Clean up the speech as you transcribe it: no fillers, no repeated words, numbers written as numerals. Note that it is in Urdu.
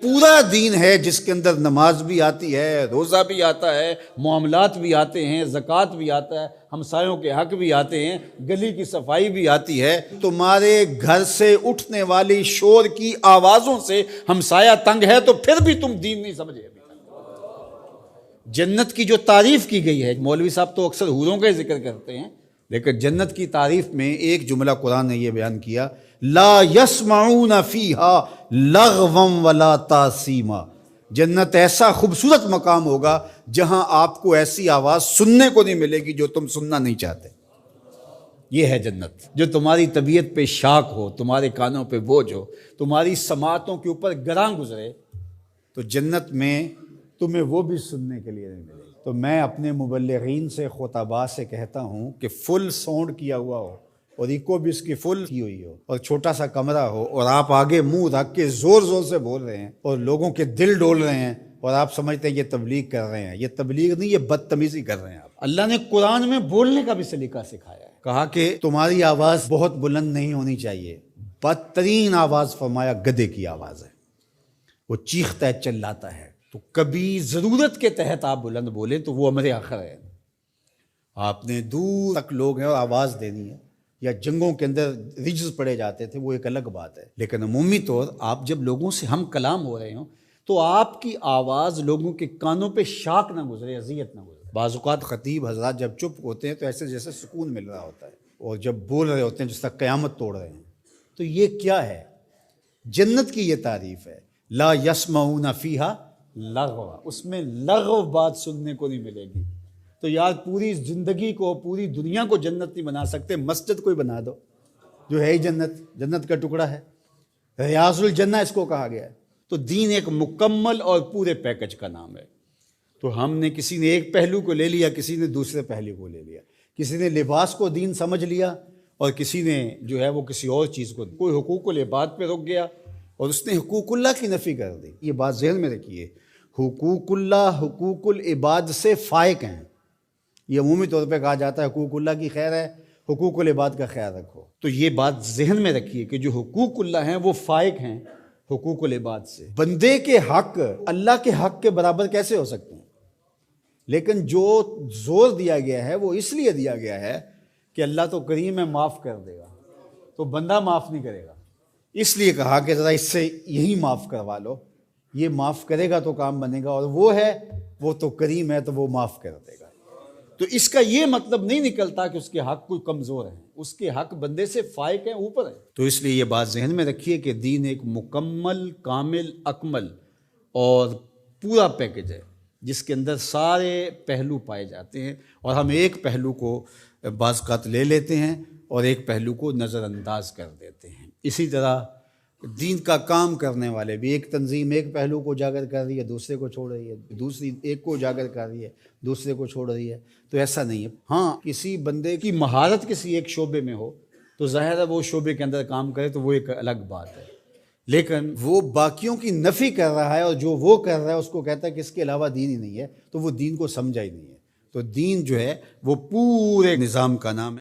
پورا دین ہے جس کے اندر نماز بھی آتی ہے، روزہ بھی آتا ہے، معاملات بھی آتے ہیں، زکوٰۃ بھی آتا ہے، ہمسایوں کے حق بھی آتے ہیں، گلی کی صفائی بھی آتی ہے۔ تمہارے گھر سے اٹھنے والی شور کی آوازوں سے ہمسایہ تنگ ہے تو پھر بھی تم دین نہیں سمجھے۔ جنت کی جو تعریف کی گئی ہے، مولوی صاحب تو اکثر حوروں کا ذکر کرتے ہیں، لیکن جنت کی تعریف میں ایک جملہ قرآن نے یہ بیان کیا، لا یسمعون فیہا لغوا ولا تاثیما۔ جنت ایسا خوبصورت مقام ہوگا جہاں آپ کو ایسی آواز سننے کو نہیں ملے گی جو تم سننا نہیں چاہتے۔ یہ ہے جنت، جو تمہاری طبیعت پہ شاک ہو، تمہارے کانوں پہ بوجھ ہو، تمہاری سماعتوں کے اوپر گراں گزرے، تو جنت میں تمہیں وہ بھی سننے کے لیے نہیں ملے گی۔ تو میں اپنے مبلغین سے، خطباء سے کہتا ہوں کہ فل ساؤنڈ کیا ہوا ہو اور ایکو بھی اس کی فل کی ہوئی ہو اور چھوٹا سا کمرہ ہو اور آپ آگے منہ رکھ کے زور زور سے بول رہے ہیں اور لوگوں کے دل ڈول رہے ہیں اور آپ سمجھتے ہیں یہ تبلیغ کر رہے ہیں۔ یہ تبلیغ نہیں، یہ بدتمیزی کر رہے ہیں آپ۔ اللہ نے قرآن میں بولنے کا بھی سلیقہ سکھایا ہے، کہا کہ تمہاری آواز بہت بلند نہیں ہونی چاہیے، بدترین آواز فرمایا گدھے کی آواز ہے، وہ چیختا ہے، چلاتا ہے۔ تو کبھی ضرورت کے تحت آپ بلند بولیں تو وہ امر آخر ہے۔ آپ نے دور تک لوگ ہیں اور آواز دینی ہے، یا جنگوں کے اندر رجز پڑے جاتے تھے، وہ ایک الگ بات ہے، لیکن عمومی طور آپ جب لوگوں سے ہم کلام ہو رہے ہوں تو آپ کی آواز لوگوں کے کانوں پہ شاک نہ گزرے، اذیت نہ گزرے۔ بعض اوقات خطیب حضرات جب چپ ہوتے ہیں تو ایسے جیسے سکون مل رہا ہوتا ہے، اور جب بول رہے ہوتے ہیں جس طرح قیامت توڑ رہے ہیں۔ تو یہ کیا ہے؟ جنت کی یہ تعریف ہے، لا یسمعون فیہا لغوا، اس میں لغو بات سننے کو نہیں ملے گی۔ تو یار پوری زندگی کو، پوری دنیا کو جنت نہیں بنا سکتے، مسجد کوئی بنا دو جو ہے ہی جنت، جنت کا ٹکڑا ہے، ریاض الجنہ اس کو کہا گیا ہے۔ تو دین ایک مکمل اور پورے پیکج کا نام ہے۔ تو ہم نے کسی نے ایک پہلو کو لے لیا، کسی نے دوسرے پہلو کو لے لیا، کسی نے لباس کو دین سمجھ لیا اور کسی نے جو ہے وہ کسی اور چیز کو، کوئی حقوق العباد پہ رک گیا اور اس نے حقوق اللہ کی نفی کر دی۔ یہ بات ذہن میں رکھیے، حقوق اللہ حقوق العباد سے فائق ہیں۔ یہ عمومی طور پہ کہا جاتا ہے حقوق اللہ کی خیر ہے، حقوق العباد کا خیال رکھو۔ تو یہ بات ذہن میں رکھیے کہ جو حقوق اللہ ہیں وہ فائق ہیں حقوق العباد سے۔ بندے کے حق اللہ کے حق کے برابر کیسے ہو سکتے ہیں؟ لیکن جو زور دیا گیا ہے وہ اس لیے دیا گیا ہے کہ اللہ تو کریم ہے، معاف کر دے گا، تو بندہ معاف نہیں کرے گا، اس لیے کہا کہ ذرا اس سے یہی معاف کروا لو، یہ معاف کرے گا تو کام بنے گا، اور وہ ہے، وہ تو کریم ہے تو وہ معاف کر دے گا۔ تو اس کا یہ مطلب نہیں نکلتا کہ اس کے حق کوئی کمزور ہے، اس کے حق بندے سے فائق ہیں، اوپر ہے۔ تو اس لیے یہ بات ذہن میں رکھیے کہ دین ایک مکمل، کامل، اکمل اور پورا پیکج ہے جس کے اندر سارے پہلو پائے جاتے ہیں، اور ہم ایک پہلو کو بعض اوقات لے لیتے ہیں اور ایک پہلو کو نظر انداز کر دیتے ہیں۔ اسی طرح دین کا کام کرنے والے بھی، ایک تنظیم ایک پہلو کو اجاگر کر رہی ہے، دوسرے کو چھوڑ رہی ہے، دوسری ایک کو اجاگر کر رہی ہے، دوسرے کو چھوڑ رہی ہے۔ تو ایسا نہیں ہے۔ ہاں، کسی بندے کی مہارت کسی ایک شعبے میں ہو تو ظاہر ہے وہ شعبے کے اندر کام کرے تو وہ ایک الگ بات ہے، لیکن وہ باقیوں کی نفی کر رہا ہے اور جو وہ کر رہا ہے اس کو کہتا ہے کہ اس کے علاوہ دین ہی نہیں ہے، تو وہ دین کو سمجھا ہی نہیں ہے۔ تو دین جو ہے وہ پورے نظام کا نام ہے۔